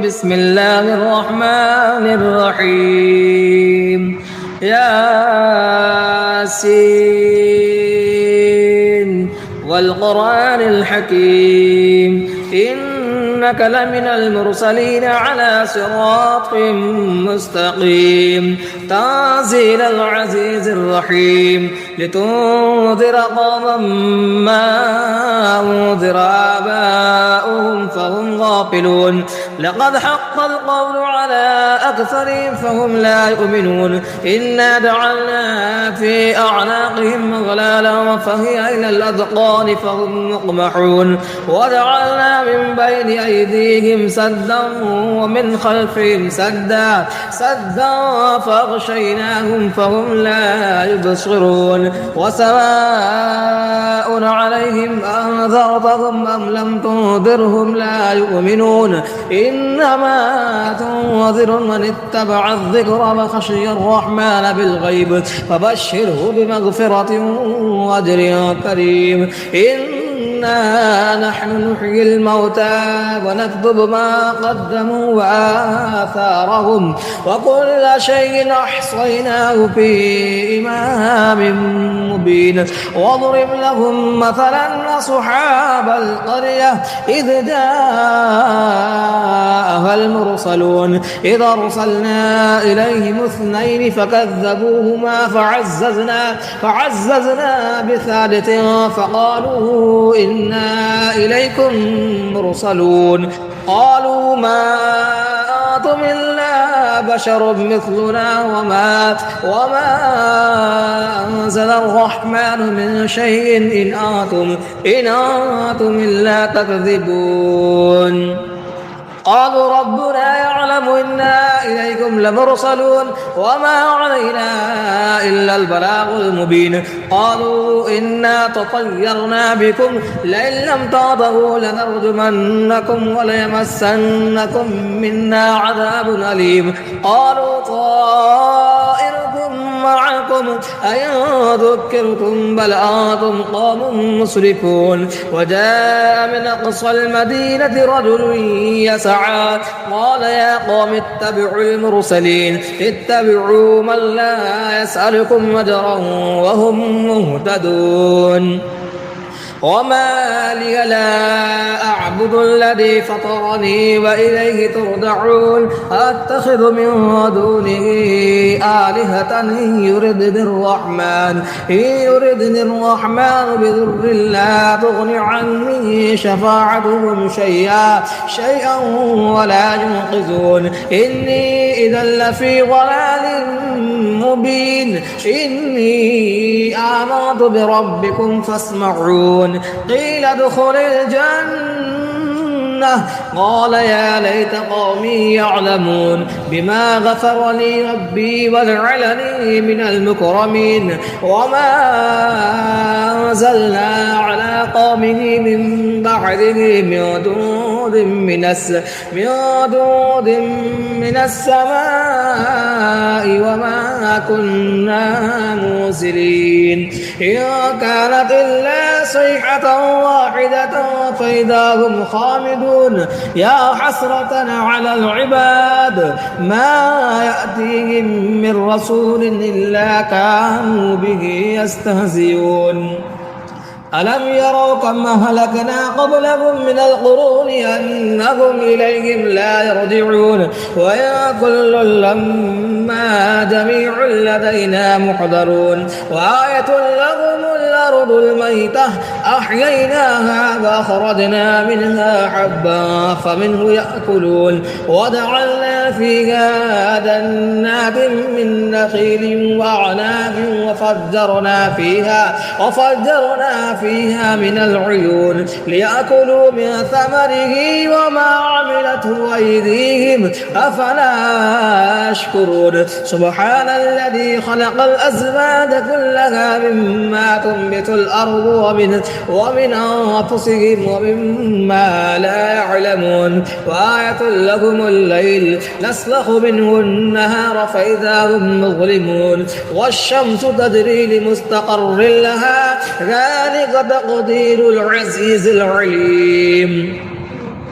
بسم الله الرحمن الرحيم ياسين والقرآن الحكيم إنك لمن المرسلين على صراط مستقيم تنزيل العزيز الرحيم لتنذر قوما ما أنذر آباؤهم فهم غافلون لقد حق القول على أكثرهم فهم لا يؤمنون إنا جعلنا في أعناقهم أغلالا فهي إلى الأذقان فهم مقمحون وجعلنا من بين أيديهم سدا ومن خلفهم سدا فأغشيناهم فهم لا يبصرون وسواء عليهم أنذرتهم أم لم تنذرهم لا يؤمنون إنما تنذر من اتبع الذكر وخشي الرحمن بالغيب فبشره بمغفرة وأجر كريم إنا نحن نحيي الموتى ونكتب ما قدموا وآثارهم وكل شيء أحصيناه في إمام مبين واضرب لهم مثلا أصحاب القرية إذ جاءها المرسلون إذ أرسلنا إليهم اثنين فكذبوهما فعززنا بثالث فقالوا إنا إليكم مرسلون قالوا ما أنتم إلا بشر مثلنا وما أنزل الرحمن من شيء إن أنتم إلا تكذبون قالوا ربنا يعلم إنا إليكم لمرسلون وما علينا إلا البلاغ المبين قالوا إنا تطيرنا بكم لئن لم تغضبوا لنرجمنكم وليمسنكم منا عذاب أليم قالوا طائركم معكم أئن ذكرتم بل أنتم قوم مسرفون وجاء من أقصى المدينة رجل يسعى قال يا قوم اتبعوا المرسلين اتبعوا من لا يسألكم أجرا وهم مهتدون وما لي لا أعبد الذي فطرني وإليه ترجعون أتخذ من دونه آلهة إن يردني الرحمن بضر لا تغن عني شفاعتهم شيئا ولا ينقذون إني إذا لفي ضلال مبين إني آمنت بربكم فاسمعون قيل ادخل الجنة قال يا ليت قومي يعلمون بما غفر لي ربي وجعلني من المكرمين وما أنزلنا على قومه من بعده من دود من السماء وما كنا منزلين إن كانت إلا صيحة واحدة فإذا هم خامدون يا حسرة على العباد ما يأتيهم من رسول إلا كانوا به يستهزئون ألم يروا كم أهلكنا قبلهم من القرون أنهم إليهم لا يرجعون ويا كل لما جميع لدينا محضرون وآية لهم الأرض الميتة أحييناها وأخرجنا منها حبا فمنه يأكلون وجعلنا فيها جنات من نخيل وأعناب وفجرنا فيها من العيون ليأكلوا من ثمره وما عملته أيديهم أفلا يشكرون سبحان الذي خلق الأزواج كلها مما تنبت الأرض ومن أنفسهم ومما لا يعلمون وآية لهم الليل نسلخ منه النهار فإذا هم مظلمون والشمس تجري لمستقر لها ذلك تقدير العزيز العليم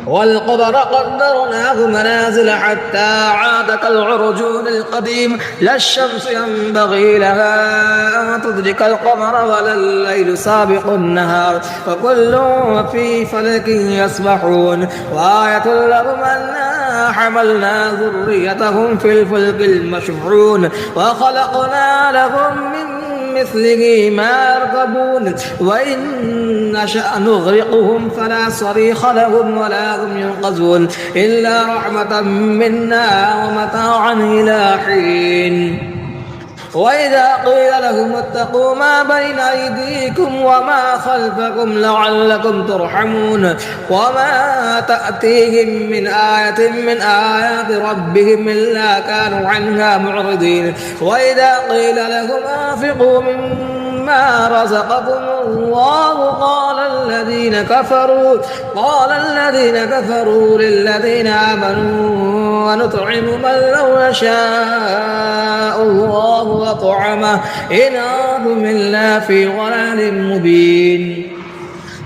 والقمر قدرناه منازل حتى عاد كالعرجون القديم لا الشمس ينبغي لها أن تدرك القمر ولا الليل سابق النهار وكل في فلك يسبحون وآية لهم أنا حملنا ذريتهم في الفلك المشحون وخلقنا لهم من مثله ما يركبون وإن نشأ نغرقهم فلا صريخ لهم ولا هم ينقذون إلا رحمة منا ومتاعا إلى حين وإذا قيل لهم اتقوا ما بين أيديكم وما خلفكم لعلكم ترحمون وما تأتيهم من آية من آيات ربهم إلا كانوا عنها معرضين وإذا قيل لهم أنفقوا مما رزقكم الله قال الذين كفروا للذين آمنوا ونطعم من لو يشاء الله أطعمه إن أنتم إلا في ضلال مبين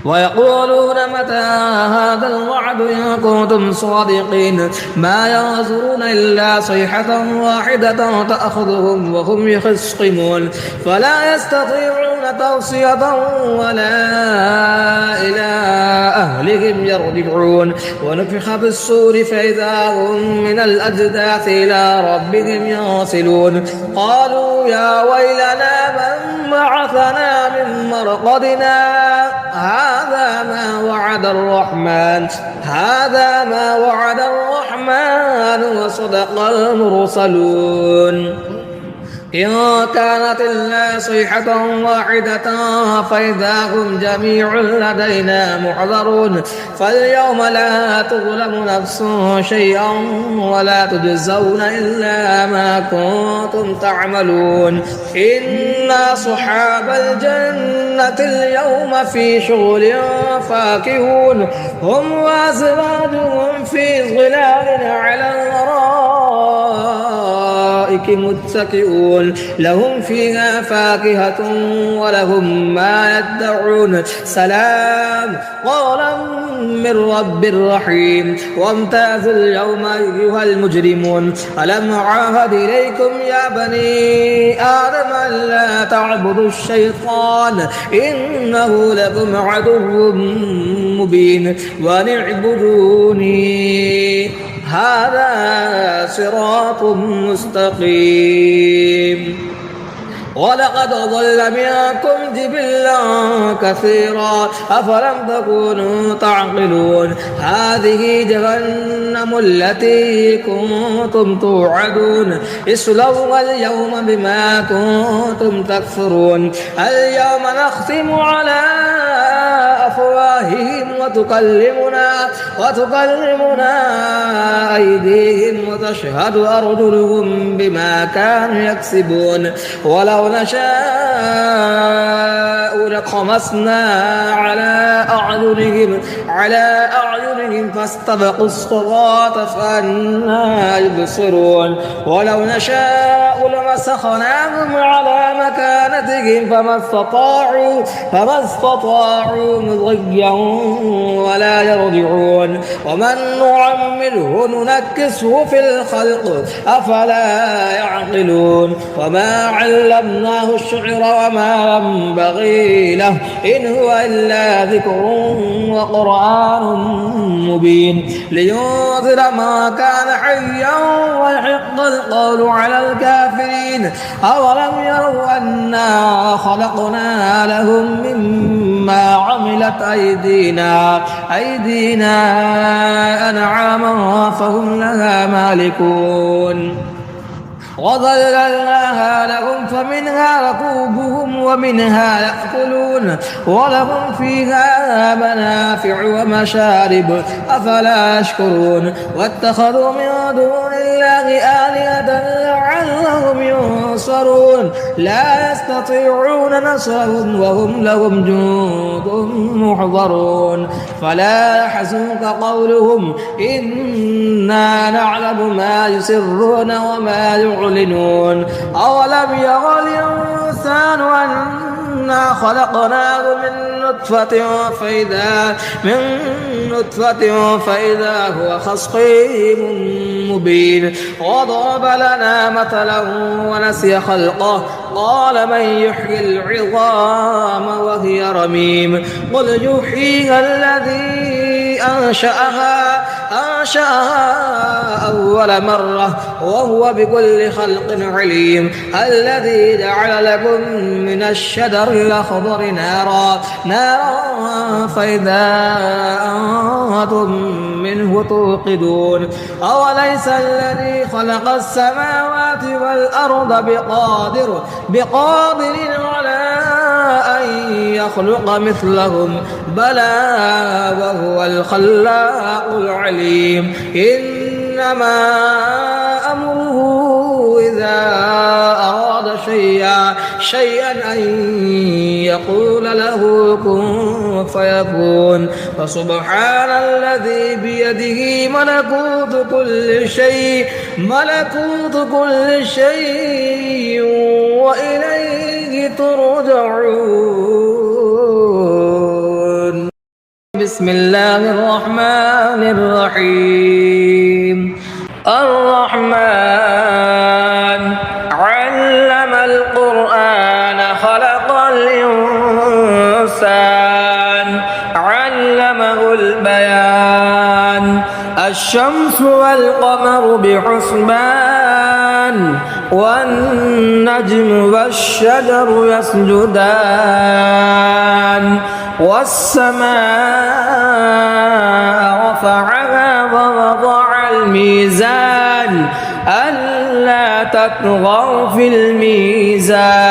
ويقولون متى هذا الوعد إن كنتم صادقين ما ينظرون إلا صيحة واحدة تأخذهم وهم يخصمون فلا يستطيعون توصية ولا إلى أهلهم يرجعون ونفخ بالصور فإذا هم من الأجداث إلى ربهم ينسلون قالوا يا ويلنا من بعثنا من مرقدنا هذا ما وعد الرحمن وصدق المرسلون إن كانت إلا صيحة واحدة فإذا هم جميع لدينا محضرون فاليوم لا تظلم نفس شيئا ولا تجزون إلا ما كنتم تعملون إن أصحاب الجنة اليوم في شغل فاكهون هم وأزواجهم في ظلال على الأرائك متكئون لهم فيها فاكهة ولهم ما يدعون سلام قولا من رب رحيم وامتازوا اليوم أيها المجرمون ألم أعاهد إليكم يا بني آدم ألا تعبدوا الشيطان إنه لكم عدو مبين وأن اعبدوني هذا صراط مستقيم ولقد ضل منكم جبلا كثيرا أفلم تكونوا تعقلون هذه جهنم التي كنتم توعدون اصلوها اليوم بما كنتم تكفرون اليوم نختم على أفواههم وتكلمنا أيديهم وتشهد أرجلهم بما كانوا يكسبون ولو نشاء لطمسنا على أعينهم فاستبقوا الصراط فأنى يبصرون ولو نشاء لمسخناهم على مكانتهم فما استطاعوا مضيا ولا يرجعون ومن نعمره ننكسه في الخلق أفلا يعقلون وما علمناه الشعر وما ينبغي له إن هو إلا ذكر وقرآن مبين لينذر ما كان حيا ويحق القول على الكافرين أولم يروا أنا خلقنا لهم مما عملت أيدينا أنعاما فهم لها مالكون وظللناها لهم فمنها ركوبهم ومنها يأكلون ولهم فيها منافع ومشارب أفلا يشكرون واتخذوا من دون الله آلهة لعلهم ينصرون لا يستطيعون نصرهم وهم لهم جند محضرون فلا يحزنك قولهم إنا نعلم ما يسرون وما يعلنون أولم يرى الإنسان إنا خلقناه من نطفة فإذا هو خصيم مبين وضرب لنا مثلا ونسي خلقه قال من يحيي العظام وهي رميم قل يحييها الذي أنشأها أول مرة وهو بكل خلق عليم الذي جعل لكم من الشجر الأخضر نارا فإذا أنتم منه توقدون أوليس الذي خلق السماوات والأرض بقادر على أن يخلق مثلهم بلى وهو الخلاق العليم إنما أمره إذا أراد شيئا أن يقول له كن فيكون فسبحان الذي بيده ملكوت كل شيء وإليه ترجعون بسم الله الرحمن الرحيم الرحمن علم القرآن خلق الإنسان علمه البيان الشمس والقمر بحسبان والنجم والشجر يسجدان والسماء رفعها ووضع الميزان ألا تطغوا في الميزان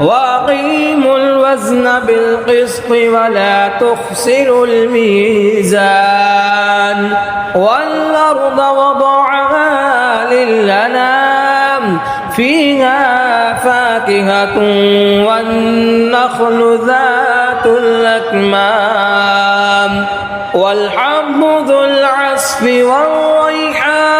وأقيموا الوزن بالقسط ولا تخسروا الميزان والأرض وضعها للأنام فيها فاكهة والنخل ذات الأكمام والحب ذو العصف والريحان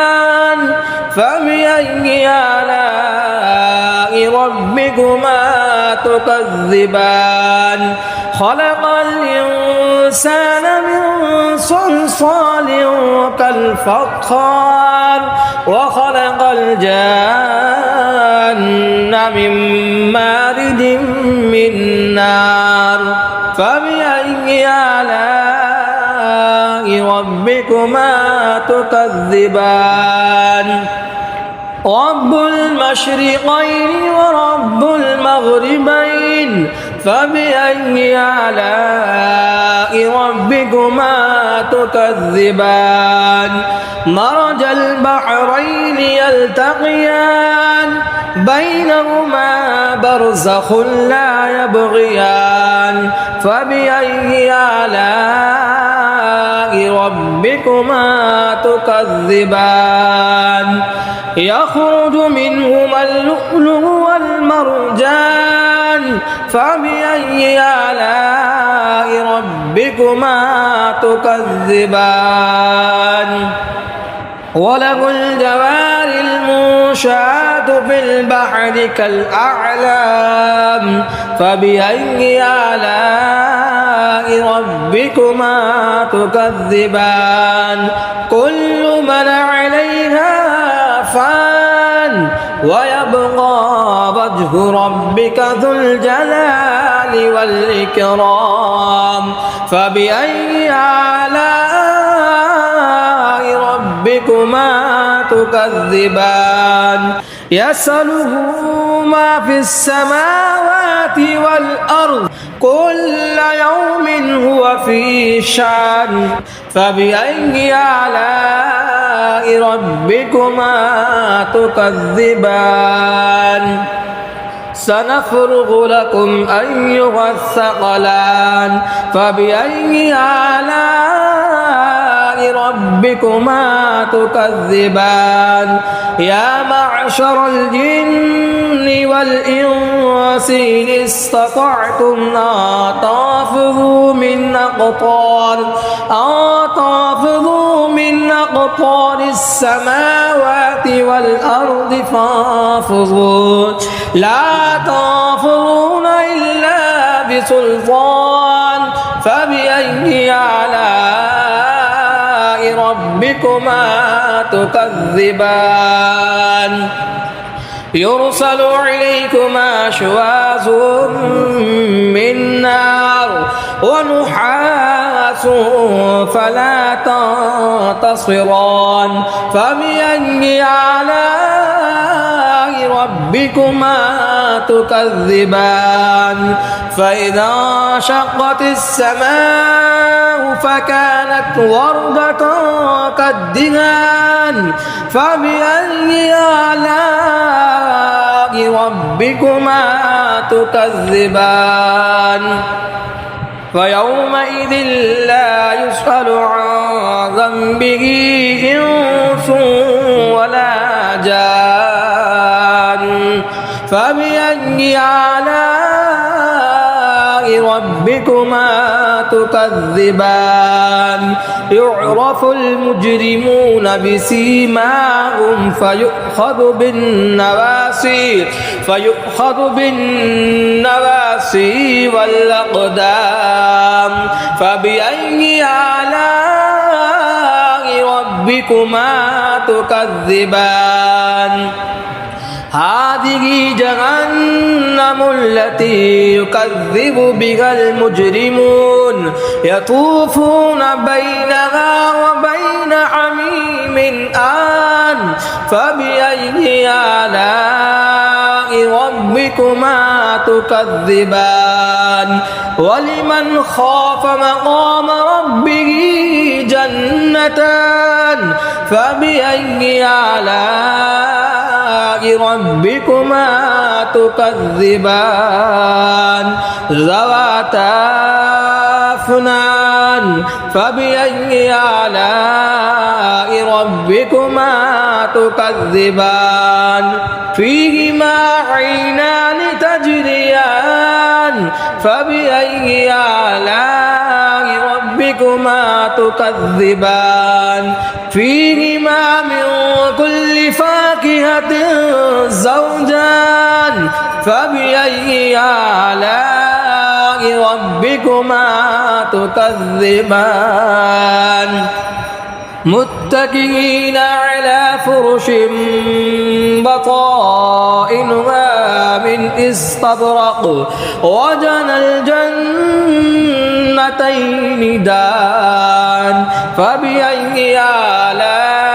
فبأي آلاء ربكما تكذبان خلق الإنسان من صلصال كالفخار وخلق الجان من مارد من نار فبأي آلاء ربكما تكذبان رب المشرقين ورب المغربين فبأي آلاء ربكما تكذبان مرج البحرين يلتقيان بينهما برزخ لا يبغيان فبأي آلاء ربكما تكذبان يخرج منهما اللؤلؤ والمرجان فبأي آلاء ربكما تكذبان وله الجوار المنشآت في البحر كالأعلام فبأي آلاء ربكما تكذبان كل من عليها فان ويبقى وجه ربك ذو الجلال والإكرام فبأي آلاء ربكما تكذبان يسأله ما في السماوات والأرض كل يوم هو في شأن فبأي آلاء ربكما تكذبان سنفرغ لكم أيها الثقلان فبأي آلاء ربكما تكذبان يا معشر الجن والإنس إن استطعتم أن تنفذوا من أقطار السماوات والأرض فانفذوا لا تنفرون إلا بسلطان فبأي آلاء ربكما تكذبان يرسل إليكما شواظ من نار ونحاس فلا تنتصران فبأي آلاء ربكما تكذبان فإذا انشقت السماء فكانت وردة كالدهان فبأي آلاء ربكما تكذبان فيومئذ لا يسأل عن ذنبه إنس ولا جان فبأي آلاء ربكما تكذبان يعرف المجرمون بسيماهم فيؤخذ بالنواسي والأقدام فبأي آلاء ربكما تكذبان هذه جهنم التي يكذب بها المجرمون يطوفون بينها وبين حميم آن فبأي آلاء ربكما تكذبان ولمن خاف مقام ربه جنتان فبأي آلاء ربكما تكذبان ذواتا أفنان فبأي آلاء ربكما تكذبان فيهما عينان تجريان فبأي آلاء ربكما تكذبان فيهما من كل فاكهة زوجان فبأي آلاء ربكما تكذبان متكئين على فرش بطائنها من استبرق وجنى الجنتين دان فبأي آلاء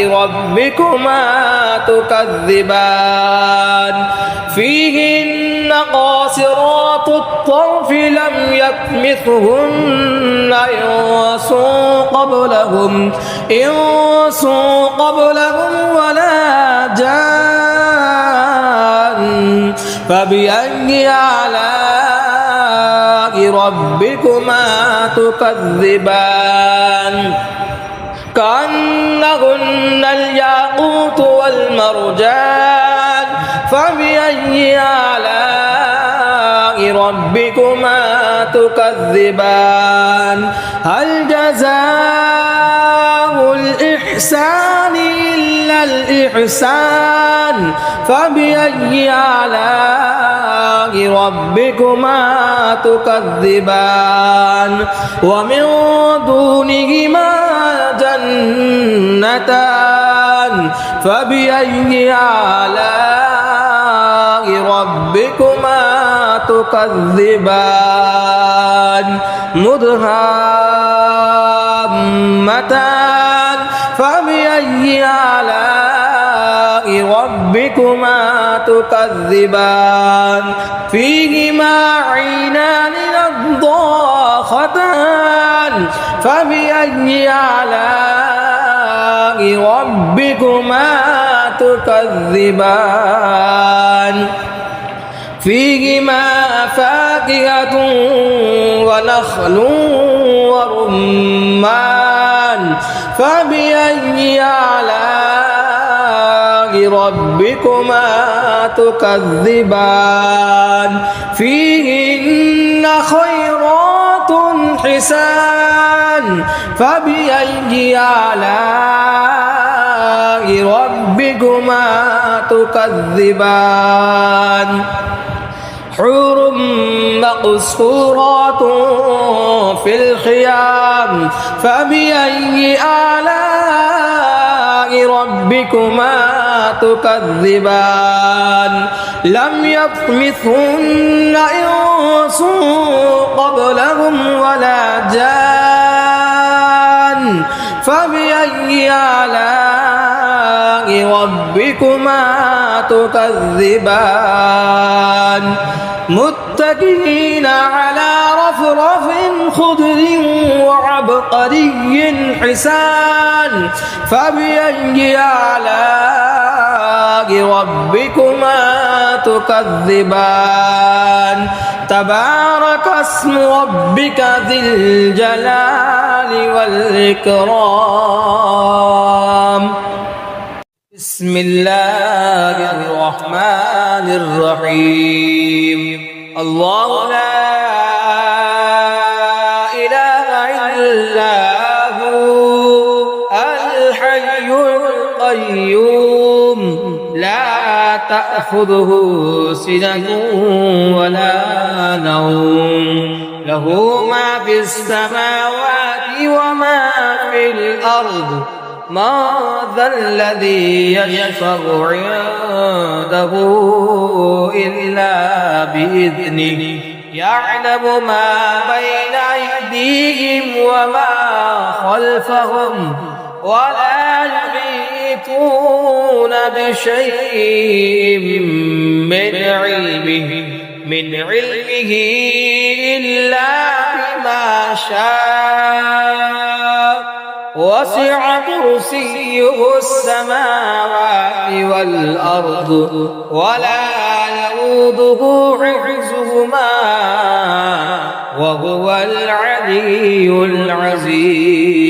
ربكما تكذبان فيهن قاصرات الطرف لم يطمثهن إنس قبلهم ولا جان فبأي آلاء ربكما تكذبان كأنهن الياقوت والمرجان فبأي آلاء ربكما تكذبان هل جزاء الإحسان إلا الإحسان فبأي آلاء ربكما تكذبان ومن دونهما جنتان فبأي آلاء ربكما تكذبان مدهامتان فبأي آلاء ربكما تكذبان فيهما عينان نضاختان فبأي آلاء ربكما تكذبان فيهما فاكهة ونخل ورمان فبأي آلاء ربكما تكذبان فيهن خيرات حسان فبأي آلاء ربكما تكذبان حور مقصورات في الخيام فبأي آلاء ربكما تكذبان لم يطمثهن إنس قبلهم ولا جان فبأي آلاء ربكما تكذبان متكئين على رفرف خضر وعبقري حسان فبأي آلاء ربكما تكذبان تبارك اسم ربك ذي الجلال والإكرام بسم الله الرحمن الرحيم الله لا إله إلا هو الحي القيوم لا تأخذه سنة ولا نوم له ما في السماوات وما في الأرض ما ذا الذي يشفع عنده إلا بإذنه يعلم ما بين أيديهم وما خلفهم ولا يحيطون بشيء من علمه إلا بما شاء وسع كرسيه السماوات والأرض ولا يؤوده حفظهما وهو العلي العظيم